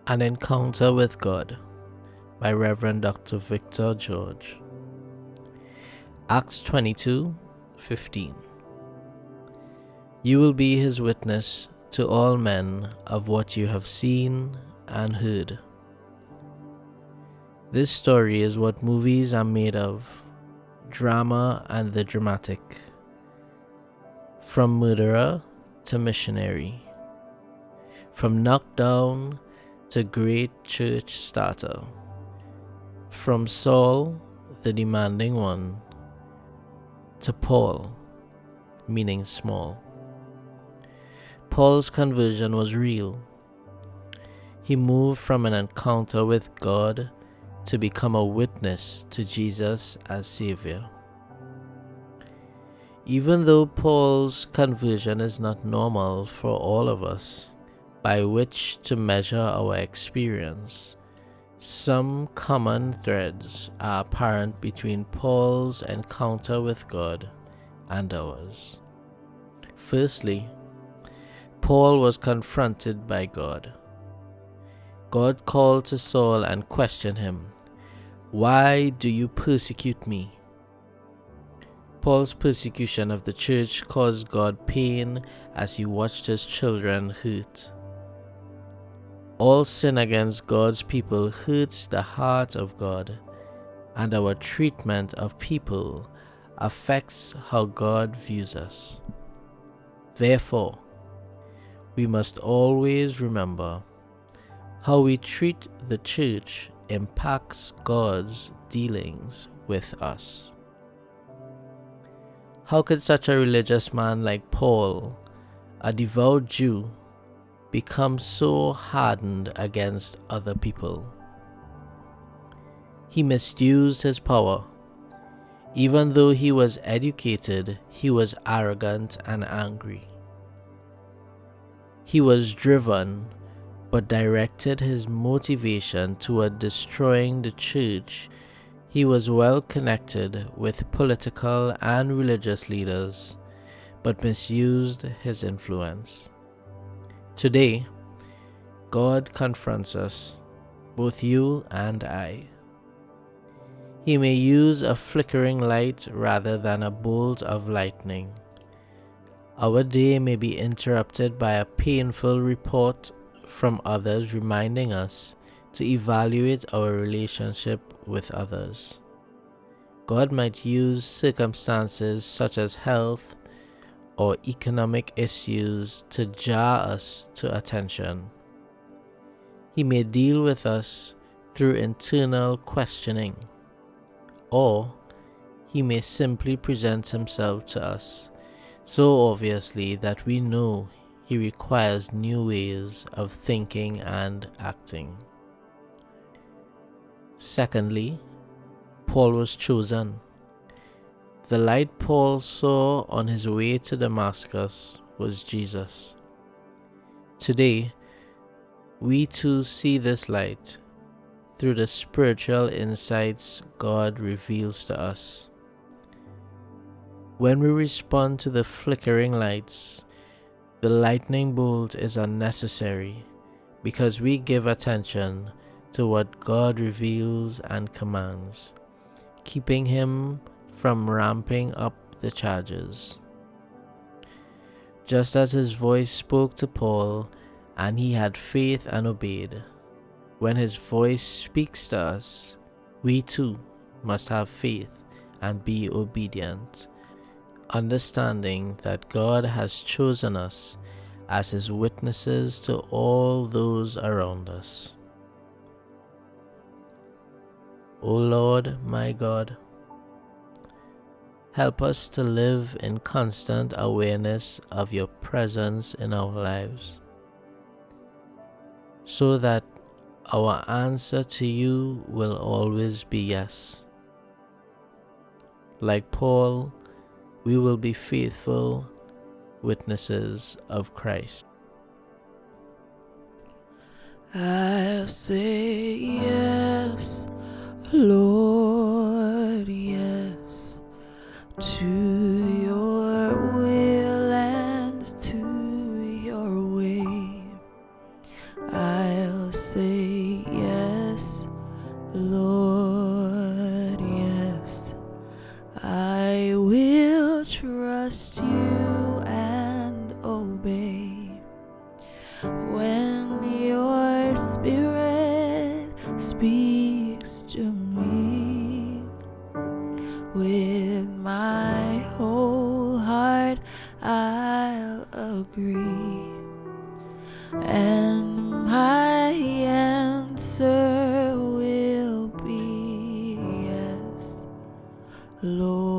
An Encounter with God by Reverend Dr. Victor George. Acts 22:15. You will be his witness to all men of what you have seen and heard. This story is what movies are made of: drama and the dramatic. From murderer to missionary. From knockdown to great church starter. From Saul, the demanding one, to Paul, meaning small. Paul's conversion was real. He moved from an encounter with God to become a witness to Jesus as Savior. Even though Paul's conversion is not normal for all of us, by which to measure our experience, some common threads are apparent between Paul's encounter with God and ours. Firstly, Paul was confronted by God. God called to Saul and questioned him, "Why do you persecute me?" Paul's persecution of the church caused God pain as he watched his children hurt. All sin against God's people hurts the heart of God, and our treatment of people affects how God views us. Therefore, we must always remember how we treat the church impacts God's dealings with us. How could such a religious man like Paul, a devout Jew, become so hardened against other people? He misused his power. Even though he was educated, he was arrogant and angry. He was driven, but directed his motivation toward destroying the church. He was well connected with political and religious leaders, but misused his influence. Today, God confronts us, both you and I. He may use a flickering light rather than a bolt of lightning. Our day may be interrupted by a painful report from others reminding us to evaluate our relationship with others. God might use circumstances such as health or economic issues to jar us to attention. He may deal with us through internal questioning, or he may simply present himself to us so obviously that we know he requires new ways of thinking and acting. Secondly, Paul was chosen. The light Paul saw on his way to Damascus was Jesus. Today, we too see this light through the spiritual insights God reveals to us. When we respond to the flickering lights, the lightning bolt is unnecessary because we give attention to what God reveals and commands, keeping him from ramping up the charges. Just as his voice spoke to Paul and he had faith and obeyed, when his voice speaks to us, we too must have faith and be obedient, understanding that God has chosen us as his witnesses to all those around us. O Lord, my God, help us to live in constant awareness of your presence in our lives, so that our answer to you will always be yes. Like Paul, we will be faithful witnesses of Christ. I'll say yes, Lord, yes, to your will and to your way. I'll say Lord, I'll agree. And my answer will be yes, Lord.